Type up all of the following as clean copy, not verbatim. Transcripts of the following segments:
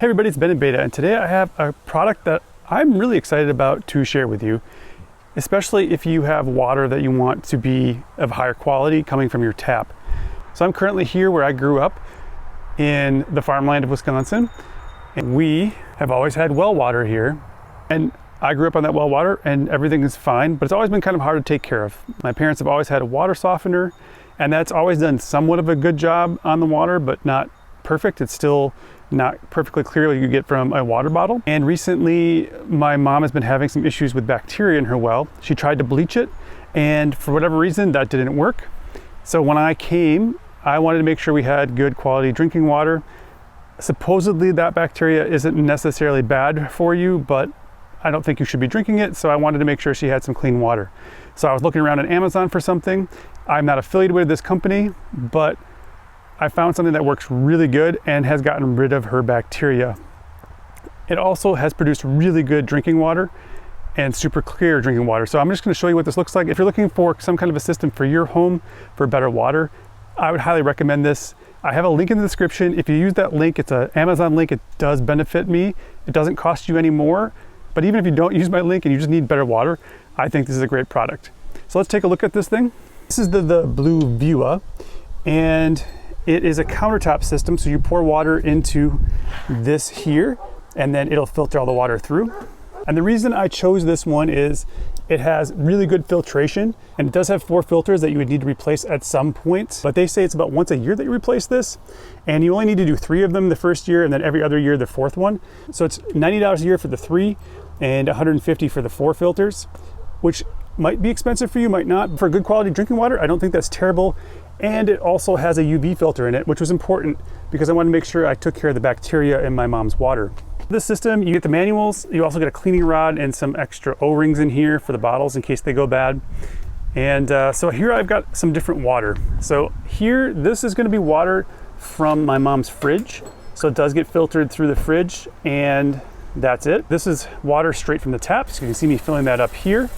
Hey everybody, it's Ben in Beta, and today I have a product that I'm really excited about to share with you, especially if you have water that you want to be of higher quality coming from your tap. So I'm currently here where I grew up in the farmland of Wisconsin, and we have always had well water here. And I grew up on that well water and everything is fine, but it's always been kind of hard to take care of. My parents have always had a water softener, and that's always done somewhat of a good job on the water, but not perfect. It's still not perfectly clear what you get from a water bottle. And recently, my mom has been having some issues with bacteria in her well. She tried to bleach it, and for whatever reason, that didn't work. So when I came, I wanted to make sure we had good quality drinking water. Supposedly that bacteria isn't necessarily bad for you, but I don't think you should be drinking it. So I wanted to make sure she had some clean water. So I was looking around on Amazon for something. I'm not affiliated with this company, but I found something that works really good and has gotten rid of her bacteria. It also has produced really good drinking water and super clear drinking water. So I'm just going to show you what this looks like. If you're looking for some kind of a system for your home for better water, I would highly recommend this. I have a link in the description. If you use that link, it's an Amazon link. It does benefit me. It doesn't cost you any more. But even if you don't use my link and you just need better water, I think this is a great product. So let's take a look at this thing. This is the Bluevua, and it is a countertop system. So you pour water into this here, and then it'll filter all the water through. And the reason I chose this one is it has really good filtration, and it does have 4 filters that you would need to replace at some point. But they say it's about once a year that you replace this, and you only need to do 3 of them the first year, and then every other year the 4th one. So it's $90 a year for the 3 and $150 for the 4 filters, which might be expensive for you, might not. For good quality drinking water, I don't think that's terrible. And it also has a UV filter in it, which was important because I wanted to make sure I took care of the bacteria in my mom's water. This system, you get the manuals, you also get a cleaning rod and some extra O-rings in here for the bottles in case they go bad. And so here I've got some different water. So here, this is gonna be water from my mom's fridge. So it does get filtered through the fridge, and that's it. This is water straight from the tap, so you can see me filling that up here.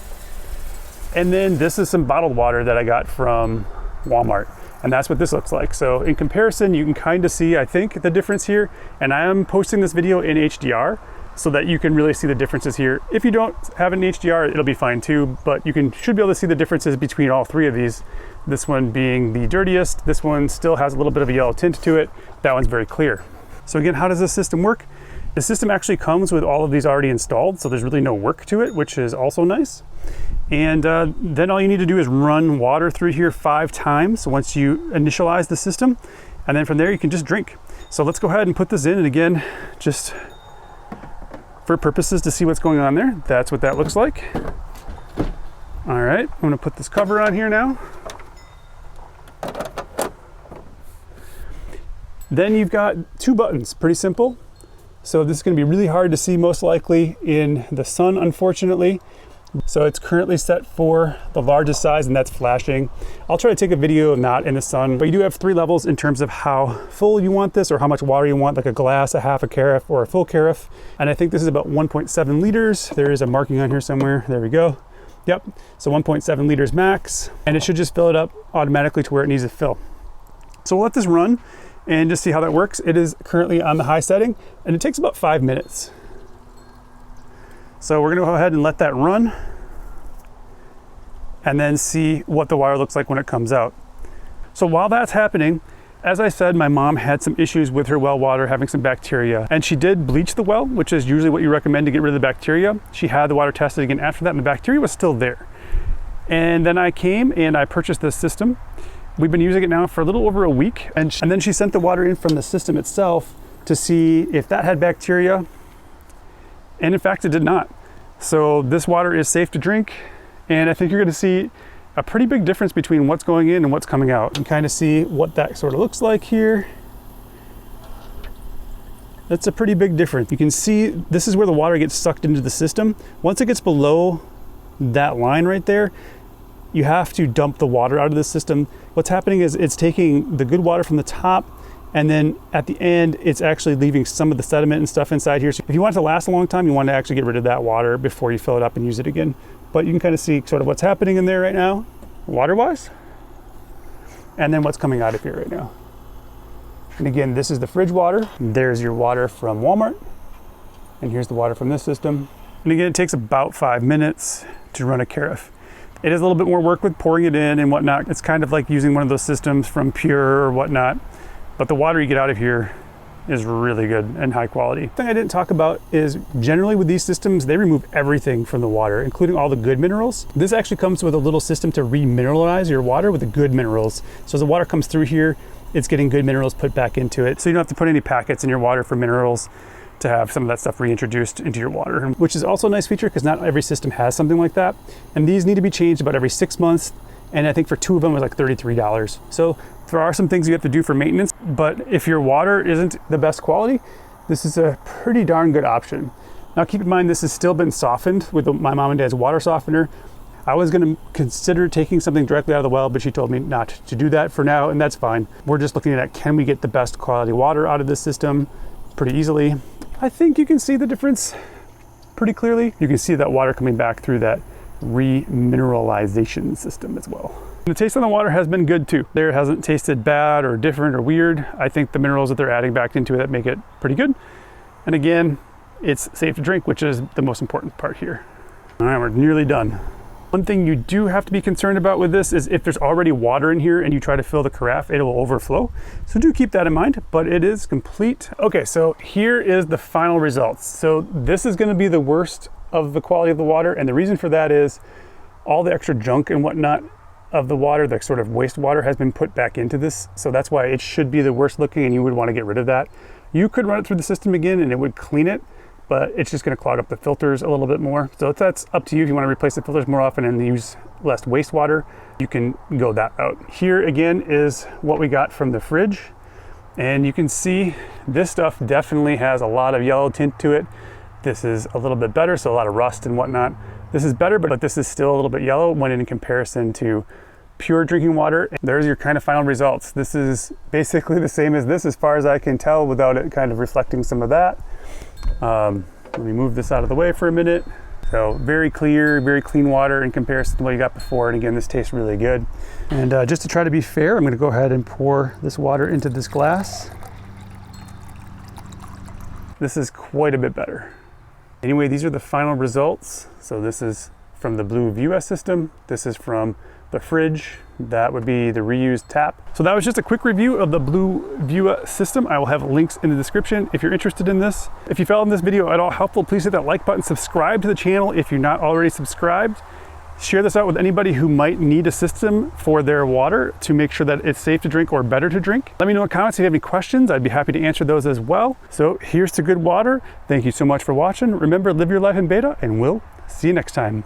And then this is some bottled water that I got from Walmart, and that's what this looks like. So in comparison, you can kind of see, I think, the difference here, and I am posting this video in HDR so that you can really see the differences here. If you don't have an HDR, it'll be fine too, but you should be able to see the differences between all 3 of these. This one being the dirtiest, this one still has a little bit of a yellow tint to it, that one's very clear. So again, how does this system work? The system actually comes with all of these already installed, so there's really no work to it, which is also nice. And then all you need to do is run water through here 5 times once you initialize the system. And then from there you can just drink. So let's go ahead and put this in. And again, just for purposes to see what's going on there, that's what that looks like. All right, I'm gonna put this cover on here now. Then you've got 2 buttons, pretty simple. So this is gonna be really hard to see most likely in the sun, unfortunately. So it's currently set for the largest size, and that's flashing. I'll try to take a video not in the sun, but you do have 3 levels in terms of how full you want this or how much water you want, like a glass, a half a carafe, or a full carafe. And I think this is about 1.7 liters. There is a marking on here somewhere. There we go. Yep, so 1.7 liters max, and it should just fill it up automatically to where it needs to fill. So we'll let this run and just see how that works. It is currently on the high setting, and it takes about 5 minutes. So we're gonna go ahead and let that run and then see what the water looks like when it comes out. So while that's happening, as I said, my mom had some issues with her well water, having some bacteria, and she did bleach the well, which is usually what you recommend to get rid of the bacteria. She had the water tested again after that, and the bacteria was still there. And then I came and I purchased this system. We've been using it now for a little over a week, and then she sent the water in from the system itself to see if that had bacteria. And in fact, it did not. So this water is safe to drink. And I think you're gonna see a pretty big difference between what's going in and what's coming out. You can kind of see what that sort of looks like here. That's a pretty big difference. You can see this is where the water gets sucked into the system. Once it gets below that line right there, you have to dump the water out of the system. What's happening is it's taking the good water from the top, and then at the end, it's actually leaving some of the sediment and stuff inside here. So if you want it to last a long time, you want to actually get rid of that water before you fill it up and use it again. But you can kind of see sort of what's happening in there right now, water-wise, and then what's coming out of here right now. And again, this is the fridge water. There's your water from Walmart. And here's the water from this system. And again, it takes about 5 minutes to run a carafe. It is a little bit more work with pouring it in and whatnot. It's kind of like using one of those systems from Pure or whatnot. But the water you get out of here is really good and high quality. The thing I didn't talk about is generally with these systems, they remove everything from the water, including all the good minerals. This actually comes with a little system to remineralize your water with the good minerals. So as the water comes through here, it's getting good minerals put back into it. So you don't have to put any packets in your water for minerals to have some of that stuff reintroduced into your water, which is also a nice feature because not every system has something like that. And these need to be changed about every 6 months. And I think for 2 of them it was like $33. So there are some things you have to do for maintenance, but if your water isn't the best quality, this is a pretty darn good option. Now keep in mind, this has still been softened with my mom and dad's water softener. I was gonna consider taking something directly out of the well, but she told me not to do that for now, and that's fine. We're just looking at, can we get the best quality water out of this system pretty easily? I think you can see the difference pretty clearly. You can see that water coming back through that remineralization system as well. The taste on the water has been good too. There hasn't tasted bad or different or weird. I think the minerals that they're adding back into it make it pretty good. And again, it's safe to drink, which is the most important part here. All right, we're nearly done. One thing you do have to be concerned about with this is if there's already water in here and you try to fill the carafe, it will overflow. So do keep that in mind, but it is complete. Okay, so here is the final results. So this is gonna be the worst of the quality of the water. And the reason for that is all the extra junk and whatnot of the water, the sort of wastewater, has been put back into this. So that's why it should be the worst looking and you would wanna get rid of that. You could run it through the system again and it would clean it, but it's just gonna clog up the filters a little bit more. So that's up to you. If you wanna replace the filters more often and use less wastewater, you can go that route. Here again is what we got from the fridge. And you can see this stuff definitely has a lot of yellow tint to it. This is a little bit better, so a lot of rust and whatnot. This is better, but this is still a little bit yellow when in comparison to pure drinking water. There's your kind of final results. This is basically the same as this as far as I can tell without it kind of reflecting some of that. Let me move this out of the way for a minute. So very clear, very clean water in comparison to what you got before. And again, this tastes really good. And just to try to be fair, I'm gonna go ahead and pour this water into this glass. This is quite a bit better. Anyway, these are the final results. So this is from the Bluevua system. This is from the fridge. That would be the reused tap. So that was just a quick review of the Bluevua system. I will have links in the description if you're interested in this. If you found this video at all helpful, please hit that like button, subscribe to the channel if you're not already subscribed. Share this out with anybody who might need a system for their water to make sure that it's safe to drink or better to drink. Let me know in the comments if you have any questions. I'd be happy to answer those as well. So here's to good water. Thank you so much for watching. Remember, live your life in beta, and we'll see you next time.